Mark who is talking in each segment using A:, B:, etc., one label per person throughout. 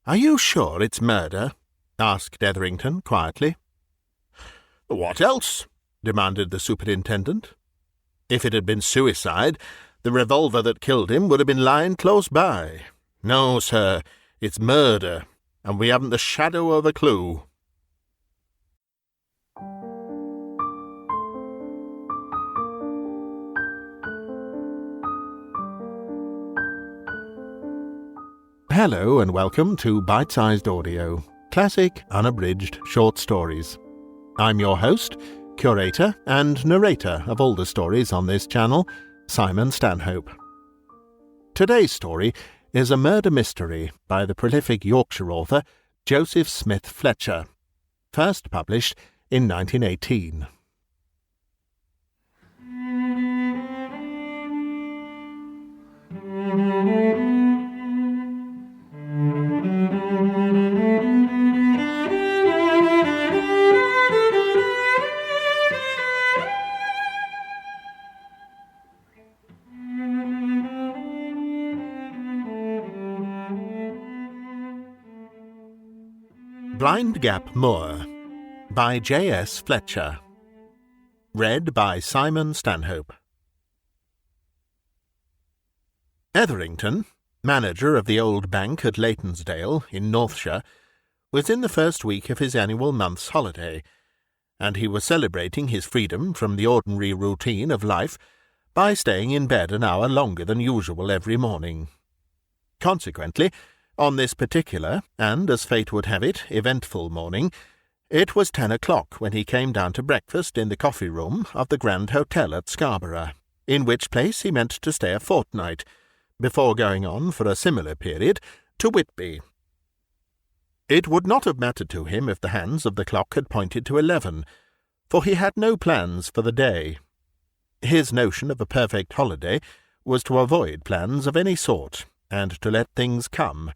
A: "Are you sure it's murder?" asked Etherington quietly. "What else?" demanded the superintendent. "If it had been suicide, the revolver that killed him would have been lying close by. No, sir, it's murder, and we haven't the shadow of a clue." Hello and welcome to Bitesized Audio, classic, unabridged short stories. I'm your host, curator and narrator of all the stories on this channel, Simon Stanhope. Today's story is a murder mystery by the prolific Yorkshire author Joseph Smith Fletcher, first published in 1918. Blind Gap Moor by J.S. Fletcher. Read by Simon Stanhope. Etherington, manager of the old bank at Leytonsdale in Northshire, was in the first week of his annual month's holiday, and he was celebrating his freedom from the ordinary routine of life by staying in bed an hour longer than usual every morning. Consequently, on this particular, and as fate would have it, eventful morning, it was 10 o'clock when he came down to breakfast in the coffee-room of the Grand Hotel at Scarborough, in which place he meant to stay a fortnight, before going on for a similar period to Whitby. It would not have mattered to him if the hands of the clock had pointed to 11, for he had no plans for the day. His notion of a perfect holiday was to avoid plans of any sort, and to let things come.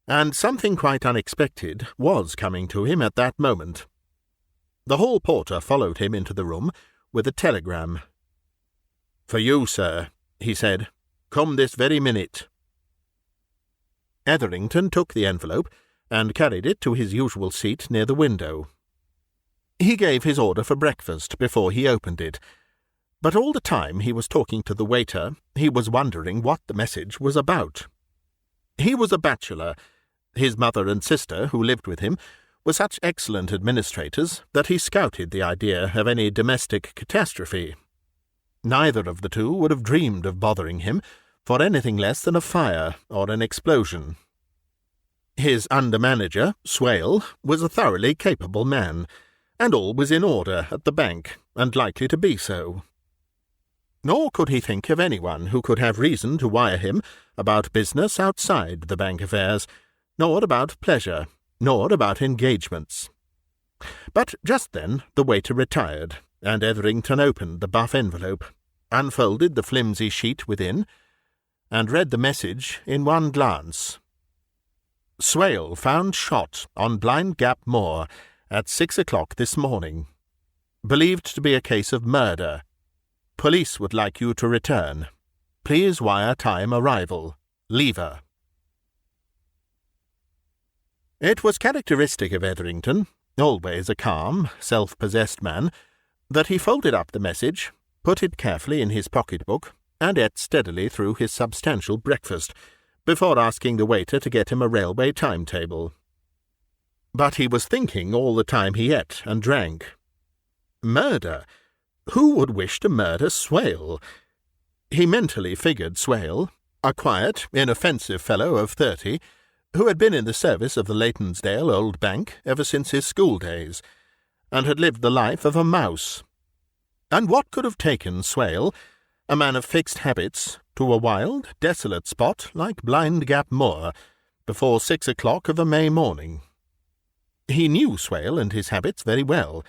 A: And something quite unexpected was coming to him at that moment. The hall porter followed him into the room with a telegram. "For you, sir," he said. "Come this very minute." Etherington took the envelope and carried it to his usual seat near the window. He gave his order for breakfast before he opened it, but all the time he was talking to the waiter he was wondering what the message was about. He was a bachelor. His mother and sister, who lived with him, were such excellent administrators that he scouted the idea of any domestic catastrophe. Neither of the two would have dreamed of bothering him for anything less than a fire or an explosion. His under-manager, Swale, was a thoroughly capable man, and all was in order at the bank, and likely to be so. Nor could he think of anyone who could have reason to wire him about business outside the bank affairs, nor about pleasure, nor about engagements. But just then the waiter retired, and Etherington opened the buff envelope, unfolded the flimsy sheet within, and read the message in one glance. "Swale found shot on Blind Gap Moor at 6 o'clock this morning. Believed to be a case of murder. Police would like you to return. Please wire time arrival. Lever." It was characteristic of Etherington, always a calm, self-possessed man, that he folded up the message, put it carefully in his pocket-book, and ate steadily through his substantial breakfast, before asking the waiter to get him a railway timetable. But he was thinking all the time he ate and drank. Murder? Who would wish to murder Swale? He mentally figured Swale, a quiet, inoffensive fellow of 30, who had been in the service of the Leytonsdale old bank ever since his school days, and had lived the life of a mouse. And what could have taken Swale, a man of fixed habits, to a wild, desolate spot like Blind Gap Moor, before 6 o'clock of a May morning? He knew Swale and his habits very well,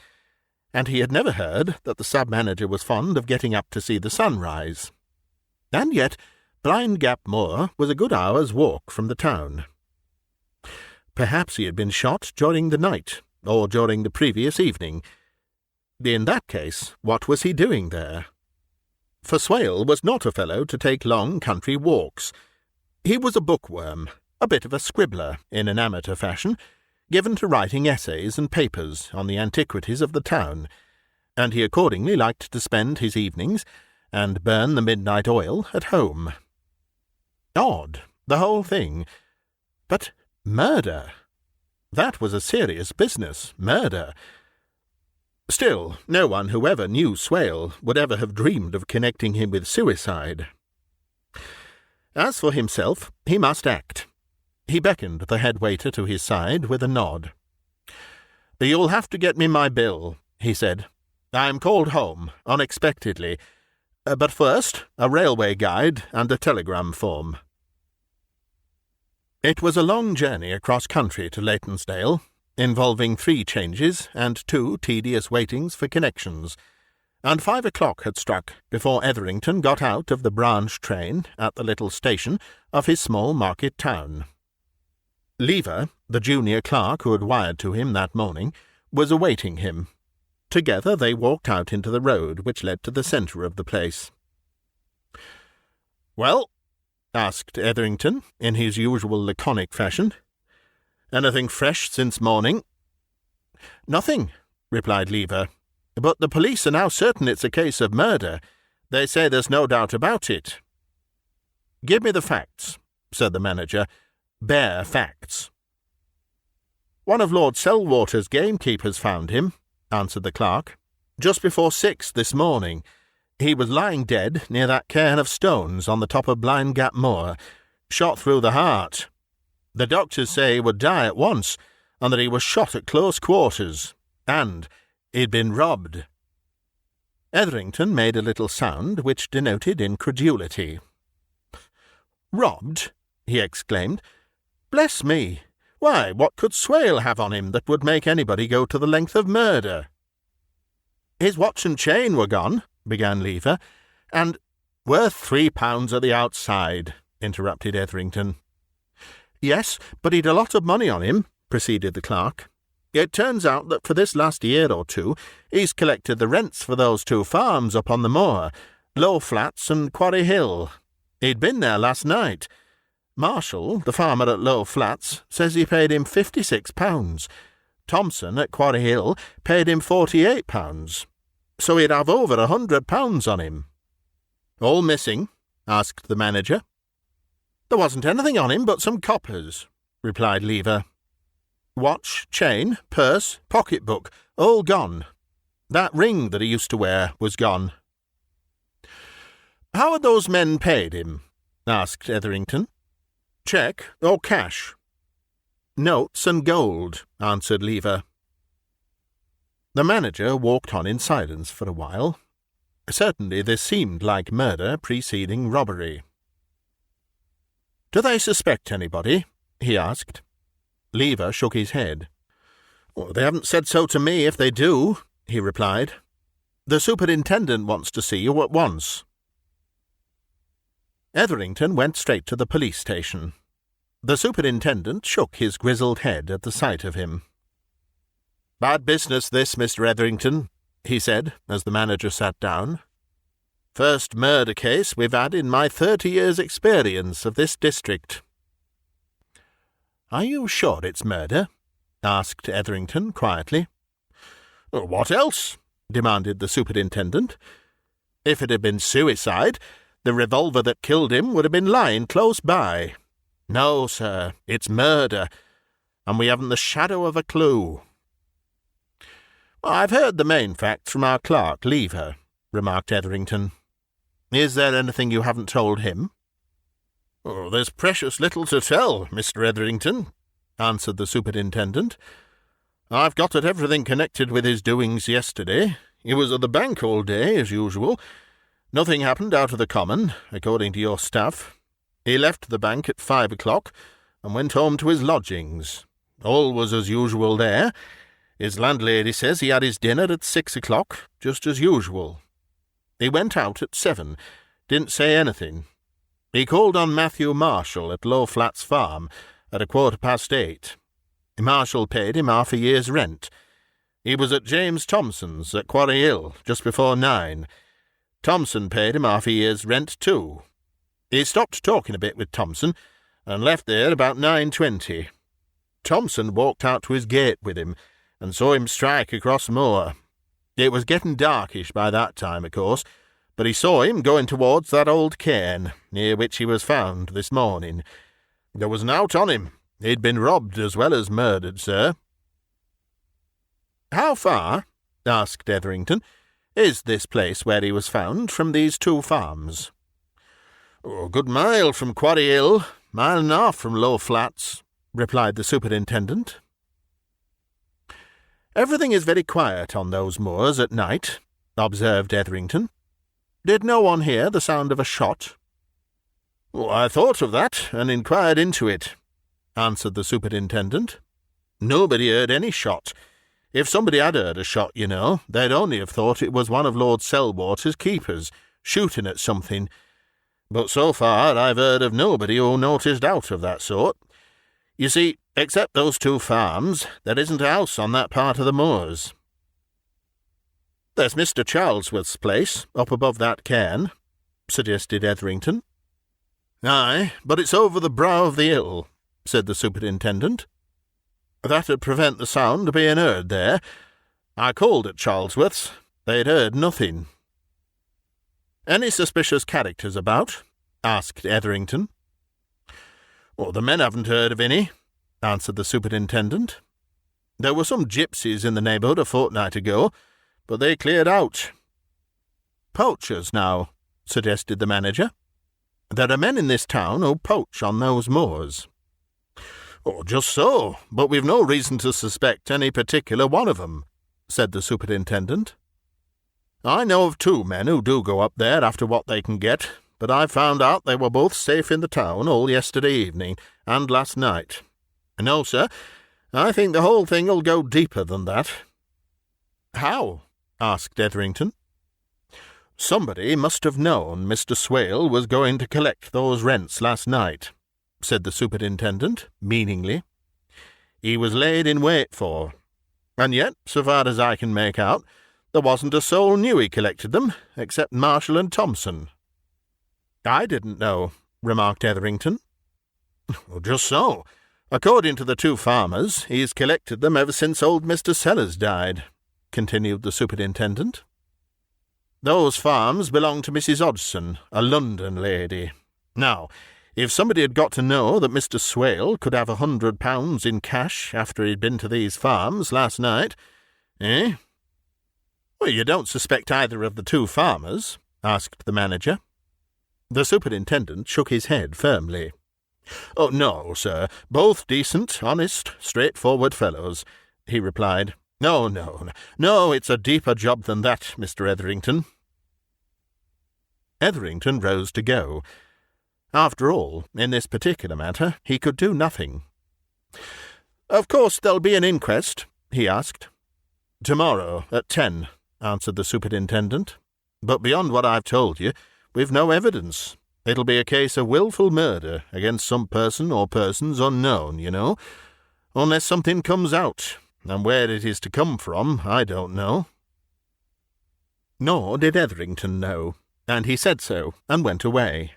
A: and he had never heard that the sub-manager was fond of getting up to see the sunrise. And yet Blind Gap Moor was a good hour's walk from the town. Perhaps he had been shot during the night, or during the previous evening. In that case, what was he doing there? For Swale was not a fellow to take long country walks. He was a bookworm, a bit of a scribbler in an amateur fashion, given to writing essays and papers on the antiquities of the town, and he accordingly liked to spend his evenings and burn the midnight oil at home. Odd, the whole thing. But murder! That was a serious business, murder. Still, no one who ever knew Swale would ever have dreamed of connecting him with suicide. As for himself, he must act. He beckoned the head waiter to his side with a nod. "You'll have to get me my bill," he said. "I'm called home, unexpectedly. But first, a railway guide and a telegram form." It was a long journey across country to Leytonsdale, involving 3 changes and 2 tedious waitings for connections, and 5 o'clock had struck before Etherington got out of the branch train at the little station of his small market town. Lever, the junior clerk who had wired to him that morning, was awaiting him. Together they walked out into the road which led to the centre of the place. "Well?" asked Etherington, in his usual laconic fashion. "Anything fresh since morning?" "Nothing," replied Lever. "But the police are now certain it's a case of murder. They say there's no doubt about it." "Give me the facts," said the manager. "Bare facts." "One of Lord Selwater's gamekeepers found him," answered the clerk, "just before 6 this morning. He was lying dead near that cairn of stones on the top of Blind Gap Moor, shot through the heart. The doctors say he would die at once, and that he was shot at close quarters, and he'd been robbed." Etherington made a little sound which denoted incredulity. "Robbed?" he exclaimed. "Bless me! Why, what could Swale have on him that would make anybody go to the length of murder?" "His watch and chain were gone," began Lever, "and—" "Worth £3 at the outside," interrupted Etherington. "Yes, but he'd a lot of money on him," proceeded the clerk. "It turns out that for this last year or 2 he's collected the rents for those 2 farms up on the moor, Low Flats and Quarry Hill. He'd been there last night. Marshall, the farmer at Low Flats, says he paid him £56. Thompson at Quarry Hill paid him £48. So he'd have over £100 on him." "All missing?" asked the manager. "There wasn't anything on him but some coppers," replied Lever. "Watch, chain, purse, pocket-book, all gone. That ring that he used to wear was gone." "How had those men paid him?" asked Etherington. "Cheque or cash?" "Notes and gold," answered Lever. The manager walked on in silence for a while. Certainly this seemed like murder preceding robbery. "Do they suspect anybody?" he asked. Lever shook his head. "They haven't said so to me if they do," he replied. "The superintendent wants to see you at once." Etherington went straight to the police station. The superintendent shook his grizzled head at the sight of him. "Bad business this, Mr. Etherington," he said, as the manager sat down. "First murder case we've had in my 30 years' experience of this district." "Are you sure it's murder?" asked Etherington quietly. "What else?" demanded the superintendent. "If it had been suicide, the revolver that killed him would have been lying close by. No, sir, it's murder, and we haven't the shadow of a clue." "I've heard the main facts from our clerk, Lever," remarked Etherington. "Is there anything you haven't told him?" "There's precious little to tell, Mr. Etherington," answered the superintendent. "I've got at everything connected with his doings yesterday. He was at the bank all day, as usual. Nothing happened out of the common, according to your staff. He left the bank at 5 o'clock and went home to his lodgings. All was as usual there. His landlady says he had his dinner at 6 o'clock, just as usual. He went out at 7, didn't say anything. He called on Matthew Marshall at Low Flats Farm at 8:15. Marshall paid him half a year's rent. He was at James Thompson's at Quarry Hill just before 9. Thompson paid him half a year's rent too. He stopped talking a bit with Thompson, and left there about 9:20. Thompson walked out to his gate with him, and saw him strike across moor. It was getting darkish by that time, of course, but he saw him going towards that old cairn, near which he was found this morning. There was nought on him. He'd been robbed as well as murdered, sir." "How far," asked Etherington, "is this place where he was found from these 2 farms?" "A good mile from Quarry Hill, mile and a half from Low Flats," replied the superintendent. "Everything is very quiet on those moors at night," observed Etherington. "Did no one hear the sound of a shot?" "I thought of that, and inquired into it," answered the superintendent. "Nobody heard any shot. If somebody had heard a shot, you know, they'd only have thought it was one of Lord Selwater's keepers, shooting at something. But so far I've heard of nobody who noticed aught of that sort. You see, except those 2 farms, there isn't a house on that part of the moors." "There's Mr. Charlesworth's place, up above that cairn," suggested Etherington. "Aye, but it's over the brow of the hill," said the superintendent. "That'd prevent the sound being heard there. I called at Charlesworth's. They'd heard nothing." "Any suspicious characters about?" asked Etherington. "The men haven't heard of any," answered the superintendent. "There were some gipsies in the neighbourhood a fortnight ago, but they cleared out." "Poachers, now," suggested the manager. "There are men in this town who poach on those moors." "Just so, but we've no reason to suspect any particular one of 'em," said the superintendent. "I know of 2 men who do go up there after what they can get, but I found out they were both safe in the town all yesterday evening and last night. No, sir, I think the whole thing'll go deeper than that." "How?" asked Etherington. "Somebody must have known Mr. Swale was going to collect those rents last night," said the superintendent, meaningly. "He was laid in wait for. And yet, so far as I can make out, there wasn't a soul knew he collected them, except Marshall and Thompson." "I didn't know," remarked Etherington. "Just so. According to the 2 farmers, he's collected them ever since old Mr. Sellers died," continued the superintendent. "Those farms belong to Mrs. Hodgson, a London lady. Now, if somebody had got to know that Mr. Swale could have £100 in cash after he'd been to these farms last night, eh?" "Well, you don't suspect either of the 2 farmers?" asked the manager. The superintendent shook his head firmly. "Oh, no, sir. Both decent, honest, straightforward fellows," he replied. No, it's a deeper job than that, Mr. Etherington." Etherington rose to go. After all, in this particular matter, he could do nothing. "Of course there'll be an inquest?" he asked. "Tomorrow, at 10, answered the superintendent. "But beyond what I've told you, we've no evidence. It'll be a case of wilful murder against some person or persons unknown, you know, unless something comes out, and where it is to come from, I don't know." Nor did Etherington know, and he said so, and went away.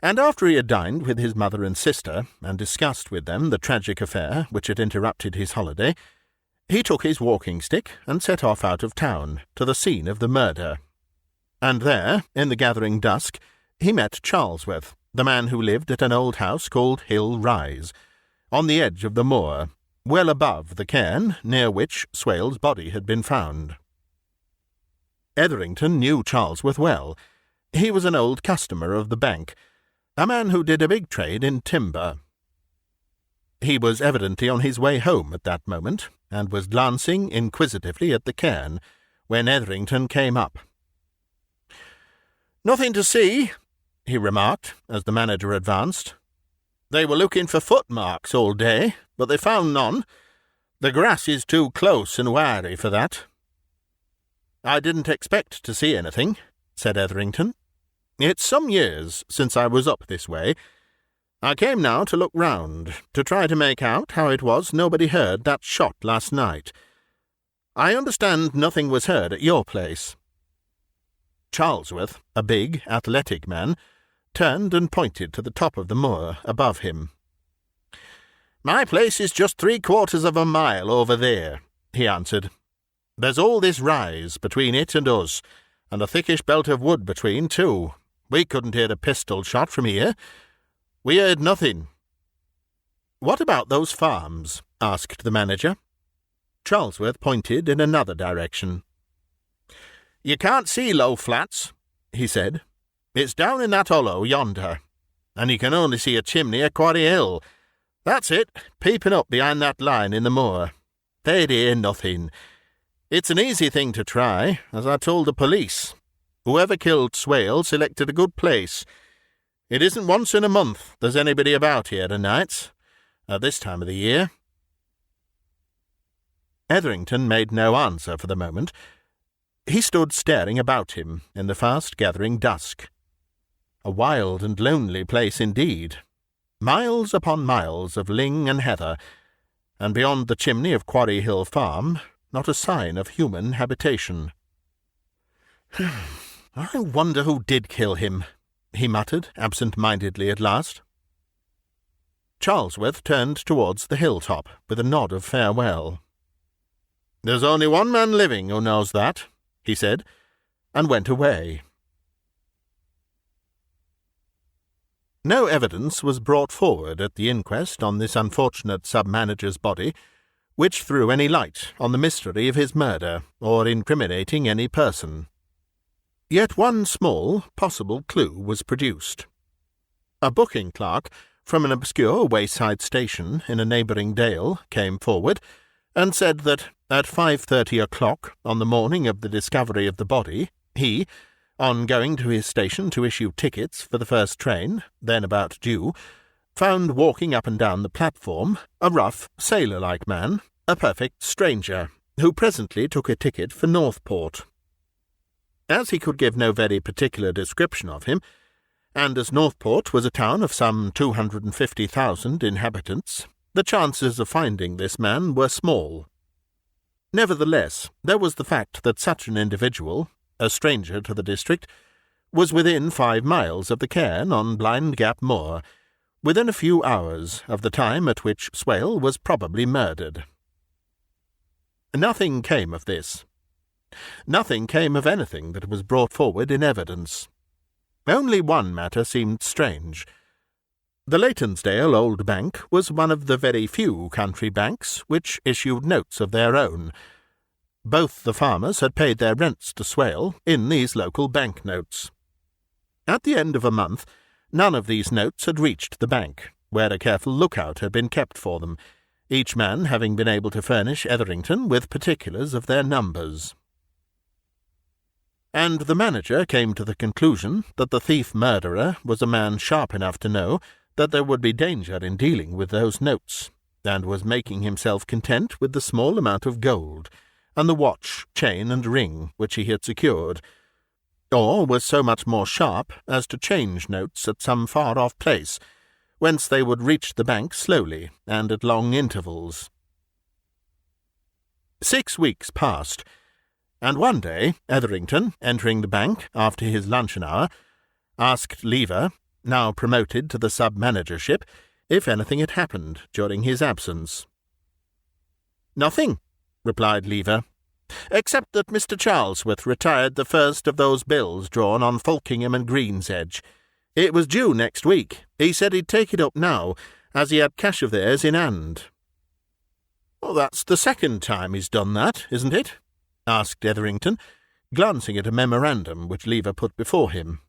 A: And after he had dined with his mother and sister, and discussed with them the tragic affair which had interrupted his holiday, he took his walking-stick and set off out of town, to the scene of the murder. And there, in the gathering dusk, he met Charlesworth, the man who lived at an old house called Hill Rise, on the edge of the moor, well above the cairn near which Swale's body had been found. Etherington knew Charlesworth well. He was an old customer of the bank, a man who did a big trade in timber. He was evidently on his way home at that moment, and was glancing inquisitively at the cairn, when Etherington came up. "Nothing to see," he remarked, as the manager advanced. "They were looking for footmarks all day, but they found none. The grass is too close and wiry for that." "I didn't expect to see anything," said Etherington. "It's some years since I was up this way. I came now to look round, to try to make out how it was nobody heard that shot last night. I understand nothing was heard at your place." Charlesworth, a big, athletic man, turned and pointed to the top of the moor above him. "My place is just 3/4 of a mile over there," he answered. "There's all this rise between it and us, and a thickish belt of wood between, too. We couldn't hear a pistol shot from here. We heard nothing." "What about those farms?" asked the manager. Charlesworth pointed in another direction. "You can't see Low Flats," he said. "It's down in that hollow yonder, and you can only see a chimney at Quarry Hill. That's it, peeping up behind that line in the moor. They'd hear nothing. It's an easy thing to try, as I told the police. Whoever killed Swale selected a good place. It isn't once in a month there's anybody about here o' nights, at this time of the year." Etherington made no answer for the moment. He stood staring about him in the fast-gathering dusk. A wild and lonely place indeed. Miles upon miles of ling and heather, and beyond the chimney of Quarry Hill Farm, not a sign of human habitation. "I wonder who did kill him," he muttered absent-mindedly at last. Charlesworth turned towards the hilltop with a nod of farewell. "There's only one man living who knows that," he said, and went away. No evidence was brought forward at the inquest on this unfortunate sub-manager's body, which threw any light on the mystery of his murder, or incriminating any person. Yet one small, possible clue was produced. A booking clerk from an obscure wayside station in a neighbouring dale came forward, and said that at 5:30 o'clock on the morning of the discovery of the body, he, on going to his station to issue tickets for the first train, then about due, found walking up and down the platform a rough, sailor-like man, a perfect stranger, who presently took a ticket for Northport. As he could give no very particular description of him, and as Northport was a town of some 250,000 inhabitants, the chances of finding this man were small. Nevertheless, there was the fact that such an individual, a stranger to the district, was within 5 miles of the cairn on Blind Gap Moor, within a few hours of the time at which Swale was probably murdered. Nothing came of this. Nothing came of anything that was brought forward in evidence. Only one matter seemed strange. The Leytonsdale Old Bank was one of the very few country banks which issued notes of their own. Both the farmers had paid their rents to Swale in these local bank notes. At the end of a month, none of these notes had reached the bank, where a careful lookout had been kept for them, each man having been able to furnish Etherington with particulars of their numbers. And the manager came to the conclusion that the thief-murderer was a man sharp enough to know that there would be danger in dealing with those notes, and was making himself content with the small amount of gold, and the watch, chain, and ring which he had secured, or was so much more sharp as to change notes at some far-off place, whence they would reach the bank slowly and at long intervals. 6 weeks passed, and one day Etherington, entering the bank after his luncheon hour, asked Lever, now promoted to the sub-managership, if anything had happened during his absence. "Nothing," replied Lever, "except that Mr. Charlesworth retired the first of those bills drawn on Folkingham and Greensedge. It was due next week. He said he'd take it up now, as he had cash of theirs in hand." "Well, that's the second time he's done that, isn't it?" asked Etherington, glancing at a memorandum which Lever put before him.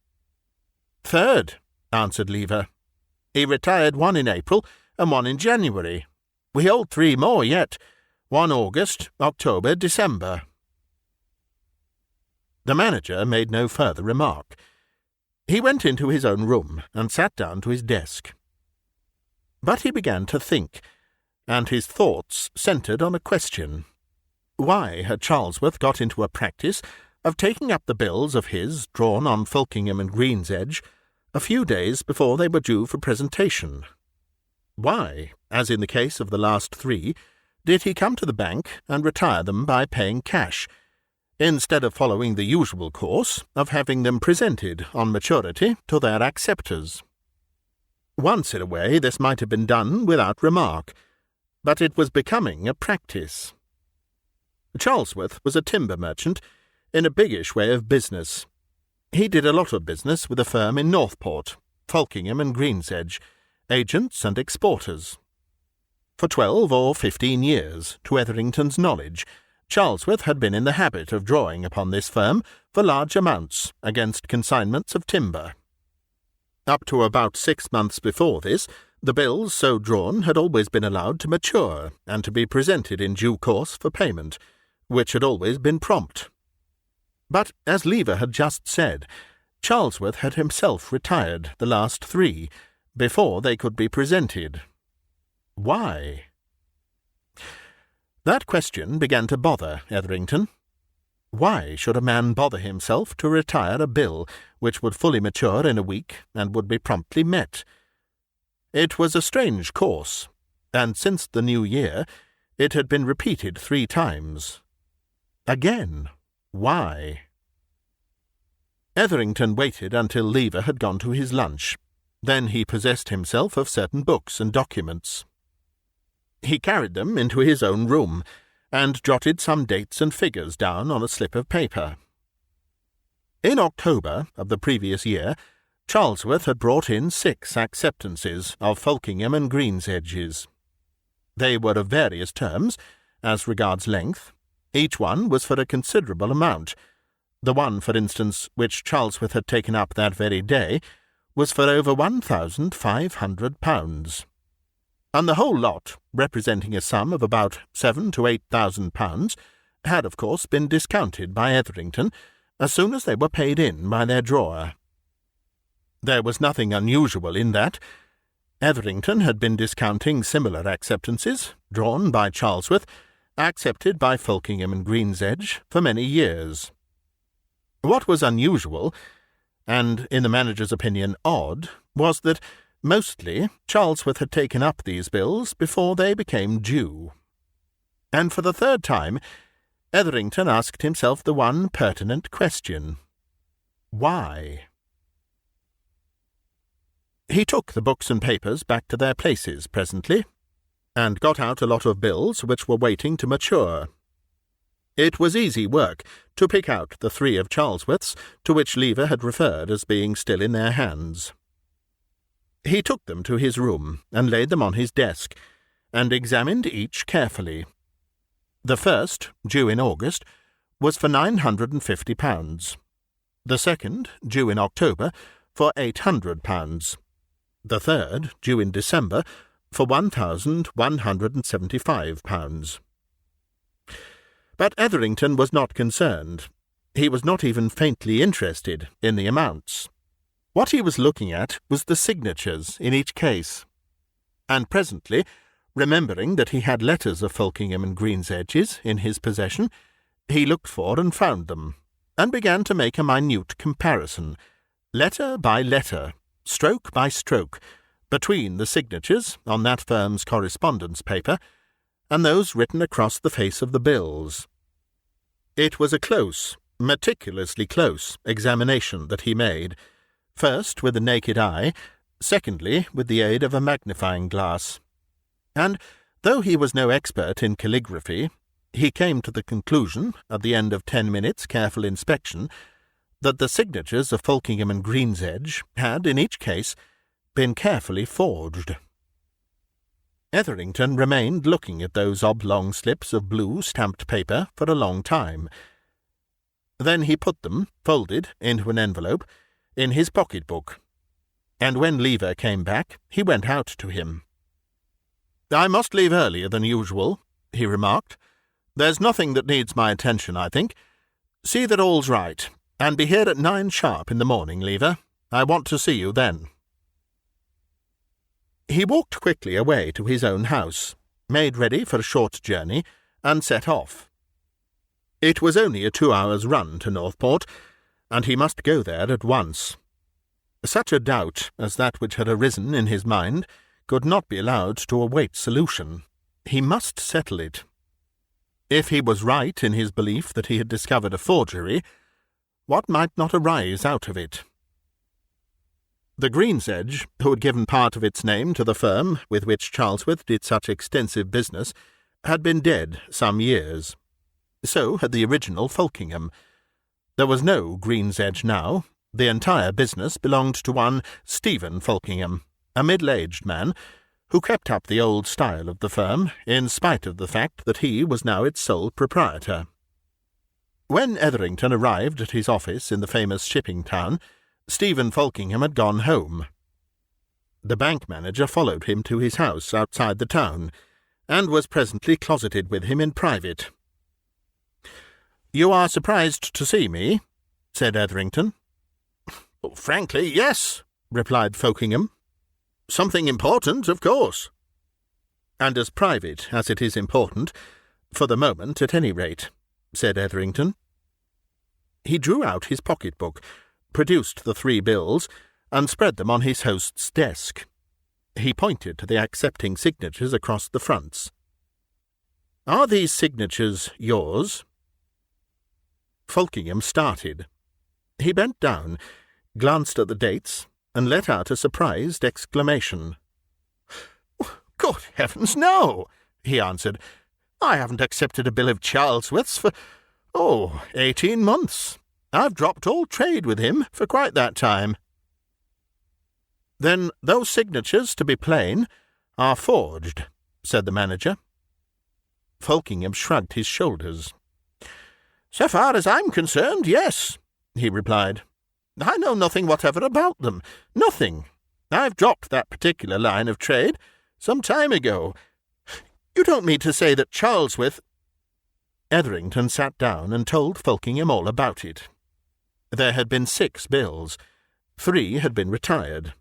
A: "Third," answered Lever. "He retired one in April and one in January. We hold 3 more yet, 1 August, October, December." The manager made no further remark. He went into his own room and sat down to his desk. But he began to think, and his thoughts centred on a question. Why had Charlesworth got into a practice of taking up the bills of his drawn on Folkingham and Greensedge a few days before they were due for presentation? Why, as in the case of the last 3, did he come to the bank and retire them by paying cash, instead of following the usual course of having them presented on maturity to their acceptors. Once in a way this might have been done without remark, but it was becoming a practice. Charlesworth was a timber merchant in a biggish way of business. He did a lot of business with a firm in Northport, Falkingham and Greensedge, agents and exporters. For 12 or 15 years, to Etherington's knowledge, Charlesworth had been in the habit of drawing upon this firm for large amounts against consignments of timber. Up to about 6 months before this, the bills so drawn had always been allowed to mature and to be presented in due course for payment, which had always been prompt. But, as Lever had just said, Charlesworth had himself retired the last 3 before they could be presented. Why? That question began to bother Etherington. Why should a man bother himself to retire a bill which would fully mature in a week and would be promptly met? It was a strange course, and since the new year it had been repeated 3 times. Again, why? Etherington waited until Lever had gone to his lunch. Then he possessed himself of certain books and documents. He carried them into his own room, and jotted some dates and figures down on a slip of paper. In October of the previous year, Charlesworth had brought in 6 acceptances of Falkingham and Greensedge's. They were of various terms, as regards length. Each one was for a considerable amount. The one, for instance, which Charlesworth had taken up that very day, was for over £1,500, and the whole lot, representing a sum of about £7,000 to £8,000, had of course been discounted by Etherington as soon as they were paid in by their drawer. There was nothing unusual in that. Etherington had been discounting similar acceptances, drawn by Charlesworth, accepted by Falkingham and Greensedge, for many years. What was unusual, and in the manager's opinion odd, was that mostly Charlesworth had taken up these bills before they became due. And for the 3rd time, Etherington asked himself the one pertinent question: why? He took the books and papers back to their places presently, and got out a lot of bills which were waiting to mature. It was easy work to pick out the 3 of Charlesworth's to which Lever had referred as being still in their hands. He took them to his room and laid them on his desk, and examined each carefully. The first, due in August, was for £950. The second, due in October, for £800. The third, due in December, for £1,175. But Etherington was not concerned. He was not even faintly interested in the amounts. What he was looking at was the signatures in each case. And presently, remembering that he had letters of Falkingham and Greensedge's in his possession, he looked for and found them, and began to make a minute comparison, letter by letter, stroke by stroke, between the signatures on that firm's correspondence paper and those written across the face of the bills. It was a close, meticulously close, examination that he made, first with the naked eye, secondly with the aid of a magnifying glass. And, though he was no expert in calligraphy, he came to the conclusion, at the end of 10 minutes' careful inspection, that the signatures of Falkingham and Greensedge had, in each case, been carefully forged. Etherington remained looking at those oblong slips of blue stamped paper for a long time. Then he put them, folded, into an envelope, in his pocket-book, and when Lever came back, he went out to him. "I must leave earlier than usual," he remarked. "There's nothing that needs my attention, I think. See that all's right, and be here at 9 sharp in the morning, Lever. I want to see you then." He walked quickly away to his own house, made ready for a short journey, and set off. It was only a 2 hours' run to Northport, and he must go there at once. Such a doubt as that which had arisen in his mind could not be allowed to await solution. He must settle it. If he was right in his belief that he had discovered a forgery, what might not arise out of it? The Green's Edge, who had given part of its name to the firm with which Charlesworth did such extensive business, had been dead some years. So had the original Folkingham. There was no Green's Edge now. The entire business belonged to one Stephen Folkingham, a middle-aged man, who kept up the old style of the firm, in spite of the fact that he was now its sole proprietor. When Etherington arrived at his office in the famous shipping town, Stephen Folkingham had gone home. The bank manager followed him to his house outside the town, and was presently closeted with him in private. "You are surprised to see me?" said Etherington. "Frankly, yes," replied Folkingham. "Something important, of course." "And as private as it is important, for the moment at any rate," said Etherington. He drew out his pocket-book, produced the 3 bills, and spread them on his host's desk. He pointed to the accepting signatures across the fronts. "Are these signatures yours?" Folkingham started. He bent down, glanced at the dates, and let out a surprised exclamation. "Good heavens, no!" he answered. "I haven't accepted a bill of Charlesworth's for, 18 months. I've dropped all trade with him for quite that time." "Then those signatures, to be plain, are forged," said the manager. Folkingham shrugged his shoulders. "So far as I'm concerned, yes," he replied. "I know nothing whatever about them. Nothing. I've dropped that particular line of trade some time ago. You don't mean to say that Charlesworth—" Etherington sat down and told Folkingham all about it. There had been 6 bills. 3 had been retired.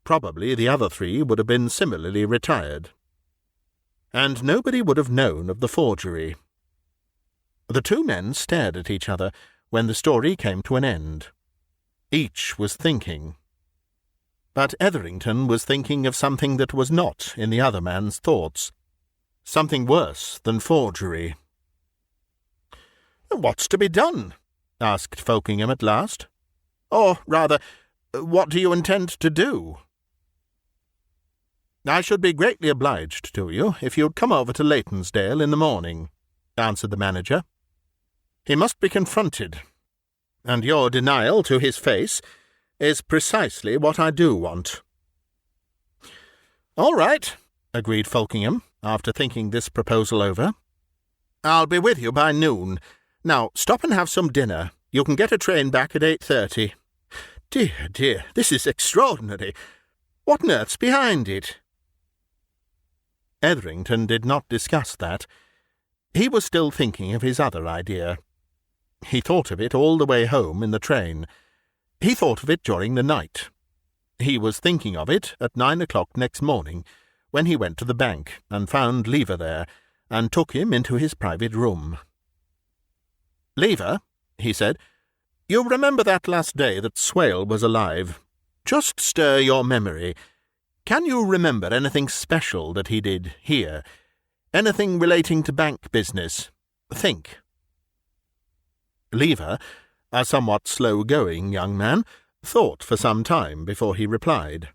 A: Probably the other 3 would have been similarly retired. And nobody would have known of the forgery. The 2 men stared at each other when the story came to an end. Each was thinking. But Etherington was thinking of something that was not in the other man's thoughts. Something worse than forgery. "What's to be done?" asked Folkingham at last. "Or, rather, what do you intend to do?" "I should be greatly obliged to you if you'd come over to Leytonsdale in the morning," answered the manager. "He must be confronted, and your denial to his face is precisely what I do want." "All right," agreed Folkingham, after thinking this proposal over. "I'll be with you by noon. Now, stop and have some dinner. You can get a train back at 8:30. Dear, dear, this is extraordinary. What on earth's behind it?" Etherington did not discuss that. He was still thinking of his other idea. He thought of it all the way home in the train. He thought of it during the night. He was thinking of it at 9 o'clock next morning, when he went to the bank and found Lever there, and took him into his private room. "Lever," he said, "you remember that last day that Swale was alive. Just stir your memory. Can you remember anything special that he did here? Anything relating to bank business? Think." Lever, a somewhat slow-going young man, thought for some time before he replied.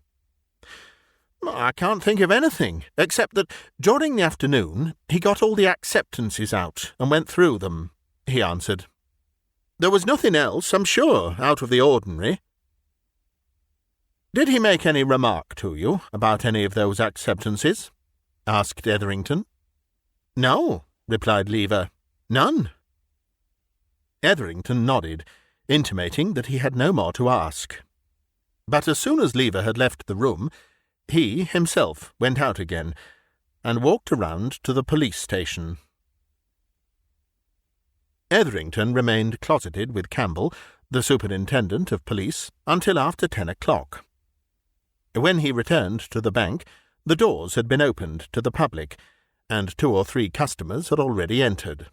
A: "I can't think of anything, except that during the afternoon he got all the acceptances out and went through them," he answered. "There was nothing else, I'm sure, out of the ordinary." "Did he make any remark to you about any of those acceptances?" asked Etherington. "No," replied Lever. "None." Etherington nodded, intimating that he had no more to ask. But as soon as Lever had left the room, he himself went out again, and walked around to the police station. Etherington remained closeted with Campbell, the superintendent of police, until after 10 o'clock. When he returned to the bank, the doors had been opened to the public, and 2 or 3 customers had already entered.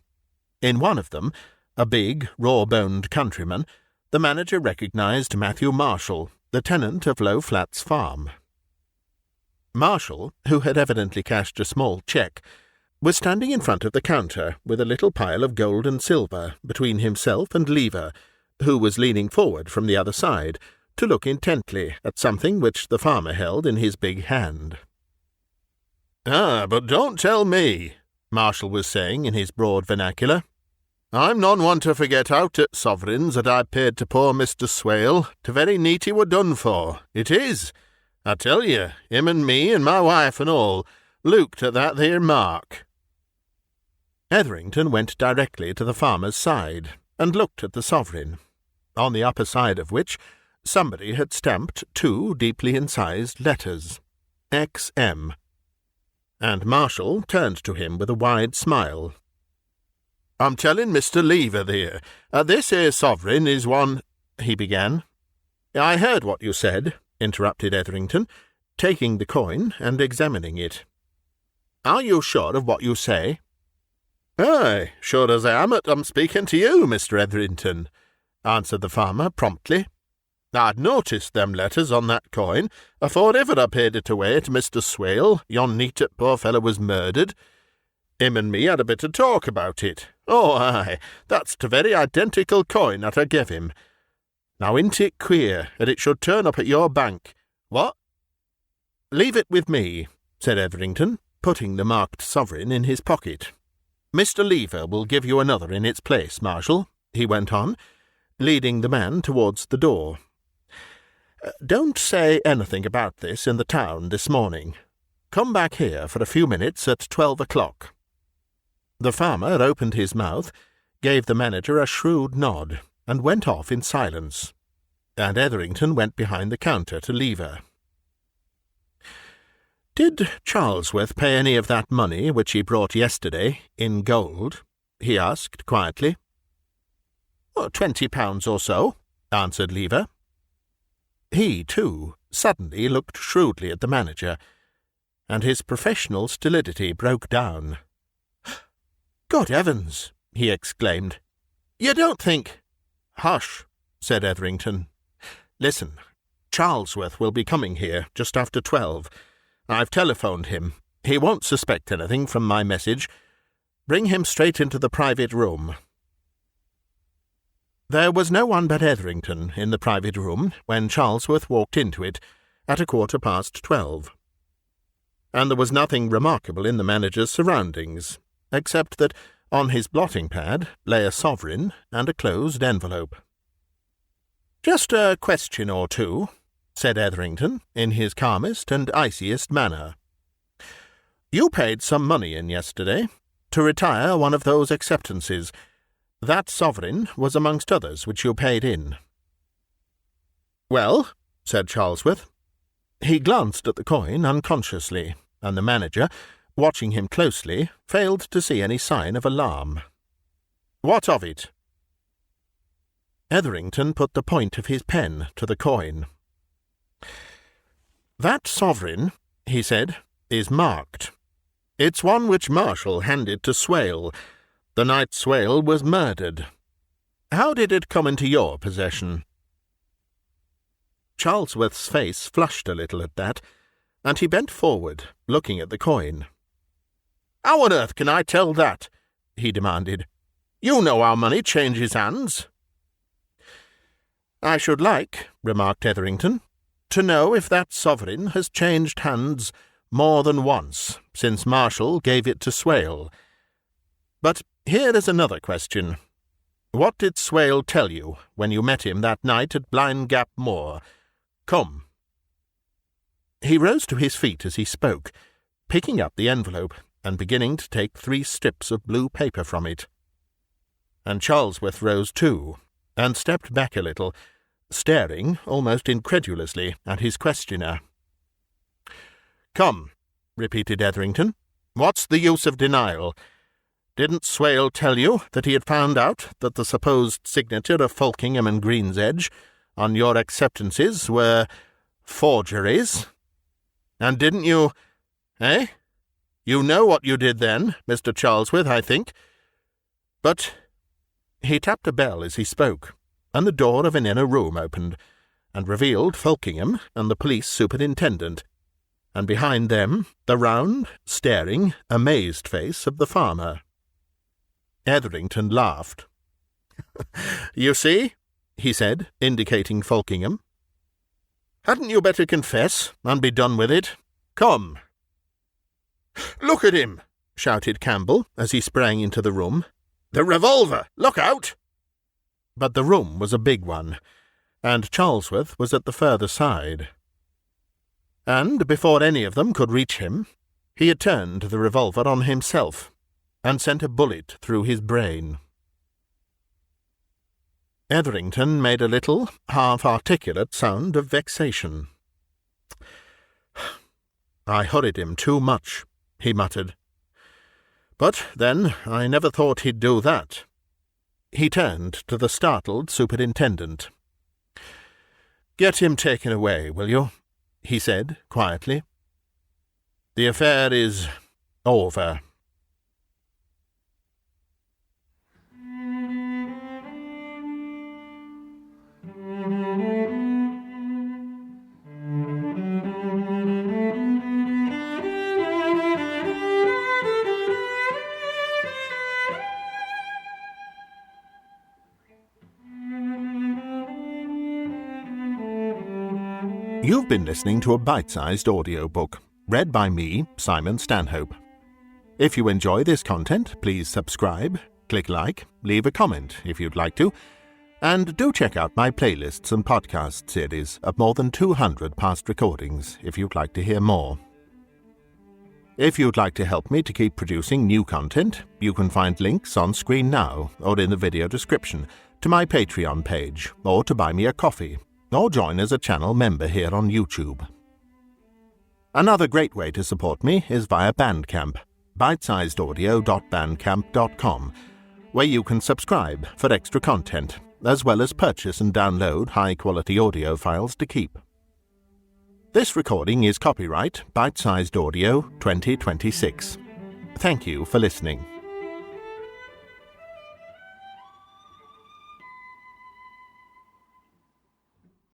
A: In one of them, a big, raw-boned countryman, the manager recognised Matthew Marshall, the tenant of Low Flats Farm. Marshall, who had evidently cashed a small cheque, was standing in front of the counter with a little pile of gold and silver between himself and Lever, who was leaning forward from the other side to look intently at something which the farmer held in his big hand. "Ah, but don't tell me," Marshall was saying in his broad vernacular. "I'm none one to forget out at sovereigns that I paid to poor Mr. Swale, to very neat he were done for. It is. I tell you, him and me and my wife and all looked at that there mark." Etherington went directly to the farmer's side and looked at the sovereign, on the upper side of which somebody had stamped 2 deeply incised letters, XM. And Marshall turned to him with a wide smile. "I'm telling Mr. Lever there, this here sovereign is one—" he began. "I heard what you said," interrupted Etherington, taking the coin and examining it. "Are you sure of what you say?" "Aye, sure as I am that I'm speaking to you, Mr. Etherington," answered the farmer promptly. "I'd noticed them letters on that coin afore ever I paid it away to Mr. Swale, yon neat poor fellow was murdered. Him and me had a bit of talk about it. Oh, aye, that's the very identical coin that I gave him. Now, ain't it queer that it should turn up at your bank? What?" "Leave it with me," said Etherington, putting the marked sovereign in his pocket. "Mr. Lever will give you another in its place, Marshall," he went on, leading the man towards the door. "Don't say anything about this in the town this morning. Come back here for a few minutes at 12 o'clock. The farmer opened his mouth, gave the manager a shrewd nod, and went off in silence, and Etherington went behind the counter to Lever. "Did Charlesworth pay any of that money which he brought yesterday, in gold?" he asked quietly. £20 or so," answered Lever. He, too, suddenly looked shrewdly at the manager, and his professional stolidity broke down. "Good heavens!" he exclaimed. "You don't think—" "Hush," said Etherington. "Listen, Charlesworth will be coming here just after 12. I've telephoned him. He won't suspect anything from my message. Bring him straight into the private room." There was no one but Etherington in the private room when Charlesworth walked into it at 12:15, and there was nothing remarkable in the manager's surroundings, except that on his blotting-pad lay a sovereign and a closed envelope. "Just a question or two," said Etherington, in his calmest and iciest manner. "You paid some money in yesterday to retire one of those acceptances. That sovereign was amongst others which you paid in." "Well," said Charlesworth. He glanced at the coin unconsciously, and the manager, watching him closely, failed to see any sign of alarm. "What of it?" Etherington put the point of his pen to the coin. "That sovereign," he said, "is marked. It's one which Marshall handed to Swale the night Swale was murdered. How did it come into your possession?" Charlesworth's face flushed a little at that, and he bent forward, looking at the coin. "How on earth can I tell that?" he demanded. "You know how money changes hands." "I should like," remarked Etherington, "to know if that sovereign has changed hands more than once since Marshall gave it to Swale. But here is another question. What did Swale tell you when you met him that night at Blind Gap Moor? Come." He rose to his feet as he spoke, picking up the envelope and beginning to take 3 strips of blue paper from it. And Charlesworth rose too, and stepped back a little, staring almost incredulously at his questioner. "Come," repeated Etherington. "What's the use of denial? Didn't Swale tell you that he had found out that the supposed signature of Falkingham and Greensedge on your acceptances were forgeries? And didn't you— eh? You know what you did then, Mr. Charlesworth, I think. But—" He tapped a bell as he spoke, and the door of an inner room opened, and revealed Falkingham and the police superintendent. and behind them the round, staring, amazed face of the farmer. Etherington laughed. "You see," he said, indicating Falkingham. "Hadn't you better confess and be done with it? Come." "Look at him!" shouted Campbell as he sprang into the room. "The revolver! Look out!" But the room was a big one, and Charlesworth was at the further side. And before any of them could reach him, he had turned the revolver on himself and sent a bullet through his brain. Etherington made a little, half-articulate sound of vexation. "I hurried him too much," he muttered. "But then I never thought he'd do that." He turned to the startled superintendent. "Get him taken away, will you?" he said quietly. "The affair is over." You've been listening to a bite-sized audiobook, read by me, Simon Stanhope. If you enjoy this content, please subscribe, click like, leave a comment if you'd like to, and do check out my playlists and podcast series of more than 200 past recordings if you'd like to hear more. If you'd like to help me to keep producing new content, you can find links on screen now or in the video description to my Patreon page, or to buy me a coffee, or join as a channel member here on YouTube. Another great way to support me is via Bandcamp, bitesizedaudio.bandcamp.com, where you can subscribe for extra content, as well as purchase and download high-quality audio files to keep. This recording is copyright Bitesized Audio 2026. Thank you for listening.